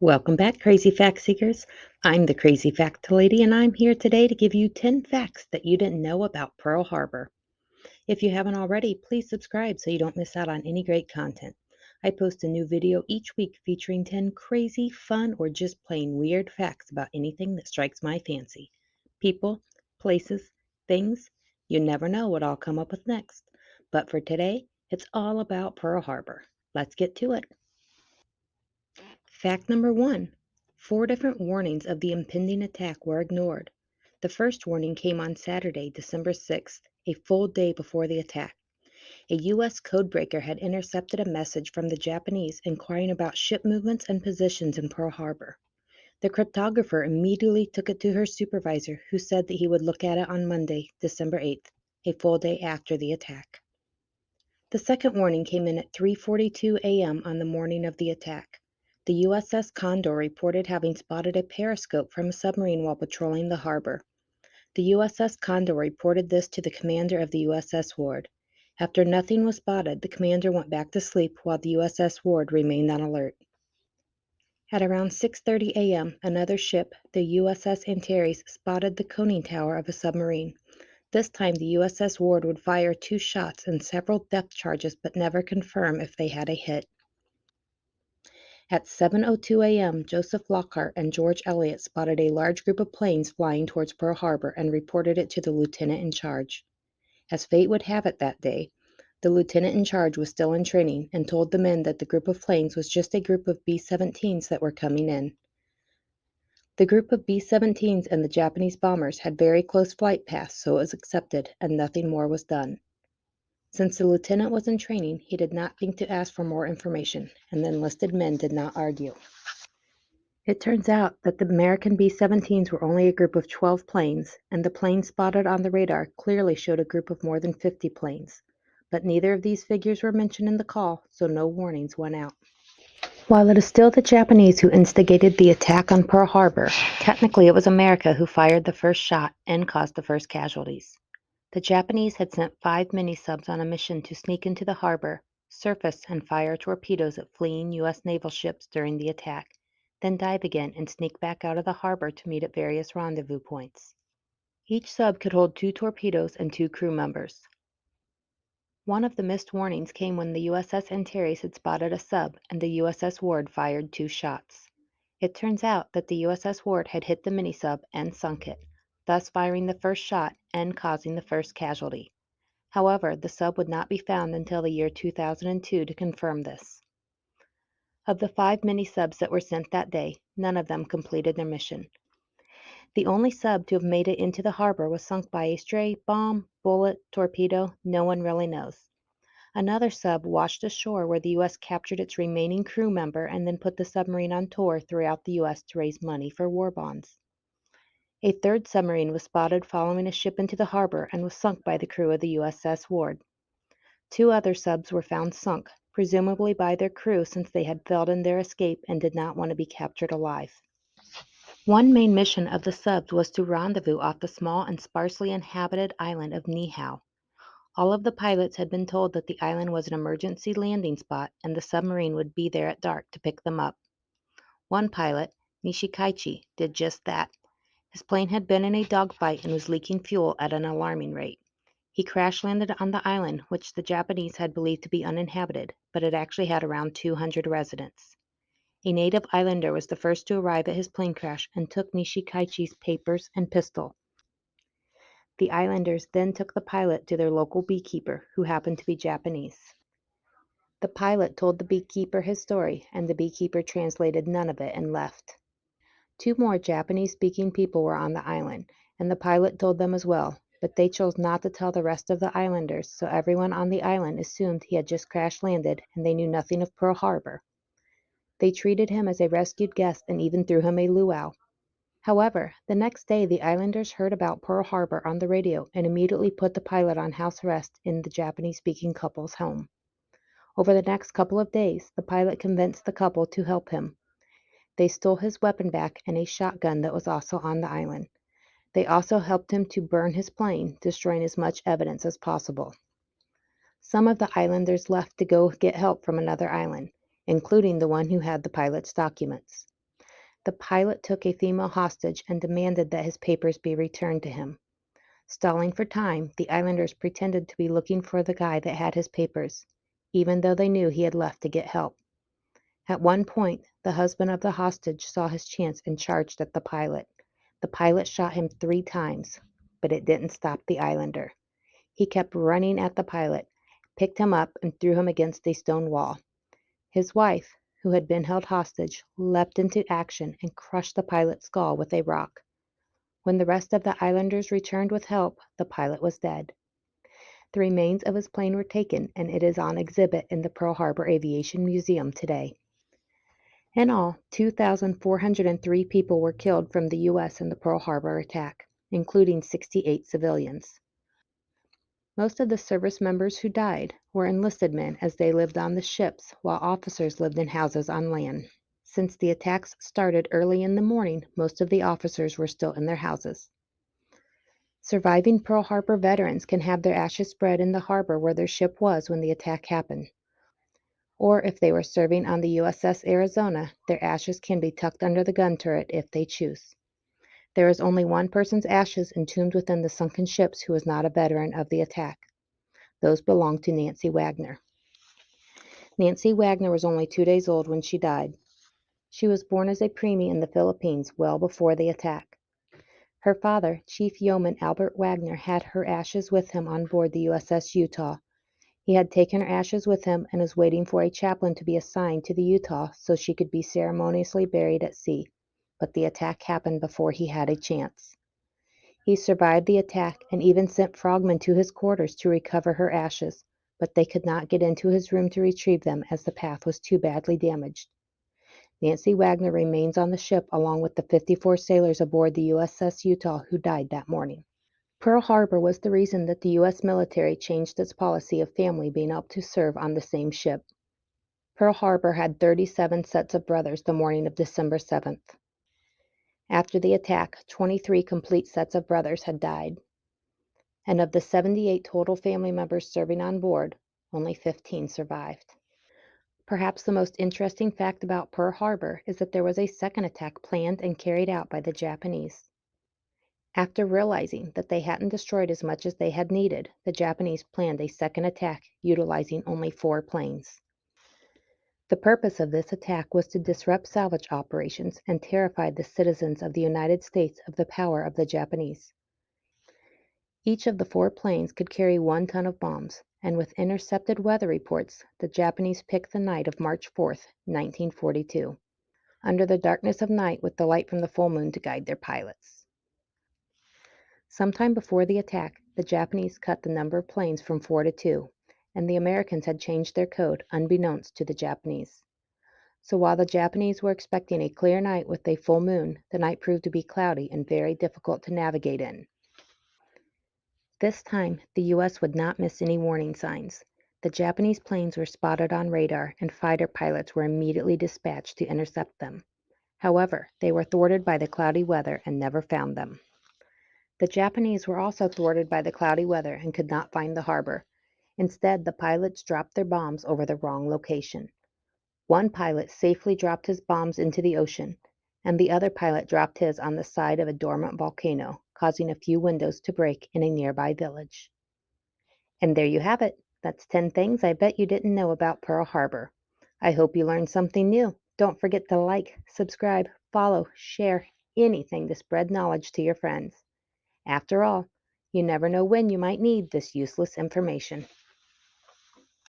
Welcome back, Crazy Fact Seekers. I'm the Crazy Fact Lady, and I'm here today to give you 10 facts that you didn't know about Pearl Harbor. If you haven't already, please subscribe so you don't miss out on any great content. I post a new video each week featuring 10 crazy, fun, or just plain weird facts about anything that strikes my fancy. People, places, things, you never know what I'll come up with next. But for today, it's all about Pearl Harbor. Let's get to it. Fact number one: 4 different warnings of the impending attack were ignored. The first warning came on Saturday, December 6th, a full day before the attack. A U.S. codebreaker had intercepted a message from the Japanese inquiring about ship movements and positions in Pearl Harbor. The cryptographer immediately took it to her supervisor, who said that he would look at it on Monday, December 8th, a full day after the attack. The second warning came in at 3:42 a.m. on the morning of the attack. The USS Condor reported having spotted a periscope from a submarine while patrolling the harbor. The USS Condor reported this to the commander of the USS Ward. After nothing was spotted, the commander went back to sleep while the USS Ward remained on alert. At around 6:30 a.m., another ship, the USS Antares, spotted the conning tower of a submarine. This time the USS Ward would fire 2 shots and several depth charges but never confirm if they had a hit. At 7:02 a.m., Joseph Lockhart and George Elliott spotted a large group of planes flying towards Pearl Harbor and reported it to the lieutenant in charge. As fate would have it that day, the lieutenant in charge was still in training and told the men that the group of planes was just a group of B-17s that were coming in. The group of B-17s and the Japanese bombers had very close flight paths, so it was accepted, and nothing more was done. Since the lieutenant was in training, he did not think to ask for more information, and the enlisted men did not argue. It turns out that the American B-17s were only a group of 12 planes, and the planes spotted on the radar clearly showed a group of more than 50 planes. But neither of these figures were mentioned in the call, so no warnings went out. While it is still the Japanese who instigated the attack on Pearl Harbor, technically it was America who fired the first shot and caused the first casualties. The Japanese had sent 5 mini-subs on a mission to sneak into the harbor, surface, and fire torpedoes at fleeing U.S. naval ships during the attack, then dive again and sneak back out of the harbor to meet at various rendezvous points. Each sub could hold 2 torpedoes and 2 crew members. One of the missed warnings came when the USS Antares had spotted a sub and the USS Ward fired 2 shots. It turns out that the USS Ward had hit the mini-sub and sunk it, thus firing the first shot and causing the first casualty. However, the sub would not be found until the year 2002 to confirm this. Of the 5 mini-subs that were sent that day, none of them completed their mission. The only sub to have made it into the harbor was sunk by a stray bomb, bullet, torpedo, no one really knows. Another sub washed ashore where the U.S. captured its remaining crew member and then put the submarine on tour throughout the U.S. to raise money for war bonds. A third submarine was spotted following a ship into the harbor and was sunk by the crew of the USS Ward. 2 other subs were found sunk, presumably by their crew since they had failed in their escape and did not want to be captured alive. One main mission of the subs was to rendezvous off the small and sparsely inhabited island of Niihau. All of the pilots had been told that the island was an emergency landing spot and the submarine would be there at dark to pick them up. One pilot, Nishikaichi, did just that. His plane had been in a dogfight and was leaking fuel at an alarming rate. He crash landed on the island, which the Japanese had believed to be uninhabited, but it actually had around 200 residents. A native islander was the first to arrive at his plane crash and took Nishikaichi's papers and pistol. The islanders then took the pilot to their local beekeeper, who happened to be Japanese. The pilot told the beekeeper his story, and the beekeeper translated none of it and left. 2 more Japanese-speaking people were on the island, and the pilot told them as well, but they chose not to tell the rest of the islanders, so everyone on the island assumed he had just crash-landed and they knew nothing of Pearl Harbor. They treated him as a rescued guest and even threw him a luau. However, the next day the islanders heard about Pearl Harbor on the radio and immediately put the pilot on house arrest in the Japanese-speaking couple's home. Over the next couple of days, the pilot convinced the couple to help him. They stole his weapon back and a shotgun that was also on the island. They also helped him to burn his plane, destroying as much evidence as possible. Some of the islanders left to go get help from another island, including the one who had the pilot's documents. The pilot took a female hostage and demanded that his papers be returned to him. Stalling for time, the islanders pretended to be looking for the guy that had his papers, even though they knew he had left to get help. At one point, the husband of the hostage saw his chance and charged at the pilot. The pilot shot him 3 times, but it didn't stop the islander. He kept running at the pilot, picked him up, and threw him against a stone wall. His wife, who had been held hostage, leapt into action and crushed the pilot's skull with a rock. When the rest of the islanders returned with help, the pilot was dead. The remains of his plane were taken, and it is on exhibit in the Pearl Harbor Aviation Museum today. In all, 2,403 people were killed from the U.S. in the Pearl Harbor attack, including 68 civilians. Most of the service members who died were enlisted men as they lived on the ships, while officers lived in houses on land. Since the attacks started early in the morning, most of the officers were still in their houses. Surviving Pearl Harbor veterans can have their ashes spread in the harbor where their ship was when the attack happened. Or if they were serving on the USS Arizona, their ashes can be tucked under the gun turret if they choose. There is only one person's ashes entombed within the sunken ships who is not a veteran of the attack. Those belong to Nancy Wagner. Nancy Wagner was only 2 days old when she died. She was born as a preemie in the Philippines well before the attack. Her father, Chief Yeoman Albert Wagner, had her ashes with him on board the USS Utah. He had taken her ashes with him and was waiting for a chaplain to be assigned to the Utah so she could be ceremoniously buried at sea, but the attack happened before he had a chance. He survived the attack and even sent frogmen to his quarters to recover her ashes, but they could not get into his room to retrieve them as the path was too badly damaged. Nancy Wagner remains on the ship along with the 54 sailors aboard the USS Utah who died that morning. Pearl Harbor was the reason that the U.S. military changed its policy of family being able to serve on the same ship. Pearl Harbor had 37 sets of brothers the morning of December 7th. After the attack, 23 complete sets of brothers had died. And of the 78 total family members serving on board, only 15 survived. Perhaps the most interesting fact about Pearl Harbor is that there was a second attack planned and carried out by the Japanese. After realizing that they hadn't destroyed as much as they had needed, the Japanese planned a second attack utilizing only 4 planes. The purpose of this attack was to disrupt salvage operations and terrify the citizens of the United States of the power of the Japanese. Each of the 4 planes could carry 1 ton of bombs, and with intercepted weather reports, the Japanese picked the night of March 4th, 1942, under the darkness of night with the light from the full moon to guide their pilots. Sometime before the attack, the Japanese cut the number of planes from 4 to 2, and the Americans had changed their code unbeknownst to the Japanese. So while the Japanese were expecting a clear night with a full moon, the night proved to be cloudy and very difficult to navigate in. This time, the U.S. would not miss any warning signs. The Japanese planes were spotted on radar, and fighter pilots were immediately dispatched to intercept them. However, they were thwarted by the cloudy weather and never found them. The Japanese were also thwarted by the cloudy weather and could not find the harbor. Instead, the pilots dropped their bombs over the wrong location. One pilot safely dropped his bombs into the ocean, and the other pilot dropped his on the side of a dormant volcano, causing a few windows to break in a nearby village. And there you have it. That's 10 things I bet you didn't know about Pearl Harbor. I hope you learned something new. Don't forget to like, subscribe, follow, share, anything to spread knowledge to your friends. After all, you never know when you might need this useless information.